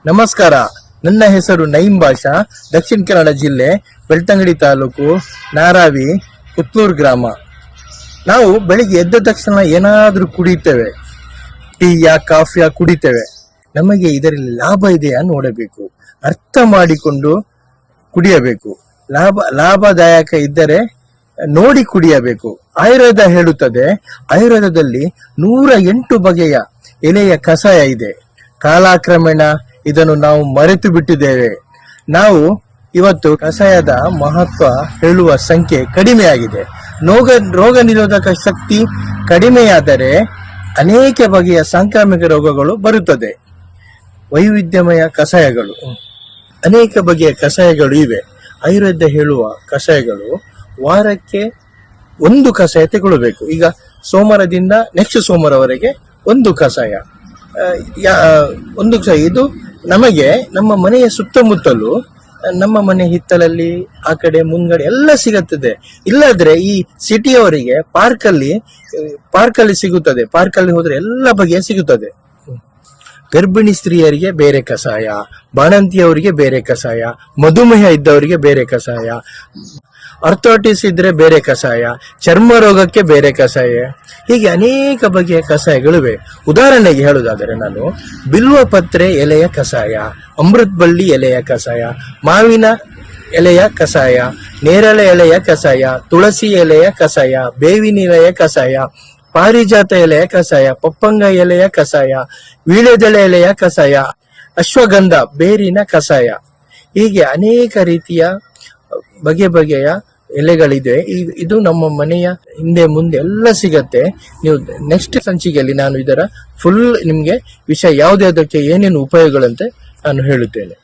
ನಮಸ್ಕಾರ. ನನ್ನ ಹೆಸರು ನঈಂ ಬಾಷಾ. ದಕ್ಷಿಣ ಕನ್ನಡ ಜಿಲ್ಲೆ ಬೆಳ್ತಂಗಡಿ ತಾಲೂಕು ನಾರಾವಿ ಕುತ್ಲೂರು ಗ್ರಾಮ. ನಾವು ಬೆಳಿಗ್ಗೆ ಎದ್ದ ತಕ್ಷಣ ಏನಾದರೂ ಕುಡಿತೇವೆ, ಟೀಯ ಕಾಫಿಯ ಕುಡಿತೇವೆ. ನಮಗೆ ಇದರಲ್ಲಿ ಲಾಭ ಇದೆಯಾ ನೋಡಬೇಕು, ಅರ್ಥ ಮಾಡಿಕೊಂಡು ಕುಡಿಯಬೇಕು. ಲಾಭದಾಯಕ ಇದ್ದರೆ ನೋಡಿ ಕುಡಿಯಬೇಕು. ಆಯುರ್ವೇದ ಹೇಳುತ್ತದೆ, ಆಯುರ್ವೇದದಲ್ಲಿ 108 ಬಗೆಯ ಎಲೆಯ ಕಷಾಯ ಇದೆ. ಕಾಲಕ್ರಮೇಣ ಇದನ್ನು ನಾವು ಮರೆತು ಬಿಟ್ಟಿದ್ದೇವೆ. ನಾವು ಇವತ್ತು ಕಷಾಯದ ಮಹತ್ವ ಹೇಳುವ ಸಂಖ್ಯೆ ಕಡಿಮೆಯಾಗಿದೆ. ರೋಗ ನಿರೋಧಕ ಶಕ್ತಿ ಕಡಿಮೆಯಾದರೆ ಅನೇಕ ಬಗೆಯ ಸಾಂಕ್ರಾಮಿಕ ರೋಗಗಳು ಬರುತ್ತದೆ. ವೈವಿಧ್ಯಮಯ ಕಷಾಯಗಳು, ಅನೇಕ ಬಗೆಯ ಕಷಾಯಗಳು ಇವೆ. ಆಯುರ್ವೇದ ಹೇಳುವ ಕಷಾಯಗಳು ವಾರಕ್ಕೆ ಒಂದು ಕಷಾಯ ತಗೊಳ್ಬೇಕು. ಈಗ ಸೋಮವಾರದಿಂದ ನೆಕ್ಸ್ಟ್ ಸೋಮವಾರವರೆಗೆ ಒಂದು ಕಷಾಯ. ಇದು ನಮಗೆ ನಮ್ಮ ಮನೆಯ ಸುತ್ತಮುತ್ತಲು, ನಮ್ಮ ಮನೆ ಹಿತ್ತಲಲ್ಲಿ, ಆ ಕಡೆ ಮುಂದ್ಗಡೆ ಎಲ್ಲ ಸಿಗುತ್ತದೆ. ಇಲ್ಲದ್ರೆ ಈ ಸಿಟಿಯವರಿಗೆ ಪಾರ್ಕಲ್ಲಿ ಸಿಗುತ್ತದೆ. ಪಾರ್ಕಲ್ಲಿ ಹೋದ್ರೆ ಎಲ್ಲ ಬಗೆಯ ಸಿಗುತ್ತದೆ. ಗರ್ಭಿಣಿ ಸ್ತ್ರೀಯರಿಗೆ ಬೇರೆ ಕಷಾಯ, ಬಾಣಂತಿಯವರಿಗೆ ಬೇರೆ ಕಷಾಯ, ಮಧುಮೇಹ ಇದ್ದವರಿಗೆ ಬೇರೆ ಕಷಾಯ, ಅರ್ಥೋಟಿಸ್ ಇದ್ರೆ ಬೇರೆ ಕಷಾಯ, ಚರ್ಮ ರೋಗಕ್ಕೆ ಬೇರೆ ಕಷಾಯ, ಹೀಗೆ ಅನೇಕ ಬಗೆಯ ಕಷಾಯಗಳಿವೆ. ಉದಾಹರಣೆಗೆ ಹೇಳುವುದಾದರೆ ನಾನು ಬಿಲ್ವ ಪತ್ರೆ ಎಲೆಯ ಕಷಾಯ, ಅಮೃತ ಬಳ್ಳಿ ಎಲೆಯ ಕಷಾಯ, ಮಾವಿನ ಎಲೆಯ ಕಷಾಯ, ನೇರಳೆ ಎಲೆಯ ಕಷಾಯ, ತುಳಸಿ ಎಲೆಯ ಕಷಾಯ, ಬೇವಿನ ಎಲೆಯ ಕಷಾಯ, ಪಾರಿಜಾತ ಎಲೆಯ ಕಷಾಯ, ಪಪ್ಪಂಗ ಎಲೆಯ ಕಷಾಯ, ವೀಳ್ಯದೆಲೆ ಎಲೆಯ ಕಷಾಯ, ಅಶ್ವಗಂಧ ಬೇರಿನ ಕಷಾಯ, ಹೀಗೆ ಅನೇಕ ರೀತಿಯ ಬಗೆಯ ಎಲೆಗಳಿದೆ. ಇದು ನಮ್ಮ ಮನೆಯ ಹಿಂದೆ ಮುಂದೆ ಎಲ್ಲ ಸಿಗತ್ತೆ. ನೀವು ನೆಕ್ಸ್ಟ್ ಸಂಚಿಕೆಯಲ್ಲಿ ನಾನು ಇದರ ಫುಲ್ ನಿಮ್ಗೆ ವಿಷಯ ಯಾವುದೇ ಅದಕ್ಕೆ ಏನೇನು ಉಪಯೋಗಗಳಂತೆ ನಾನು ಹೇಳುತ್ತೇನೆ.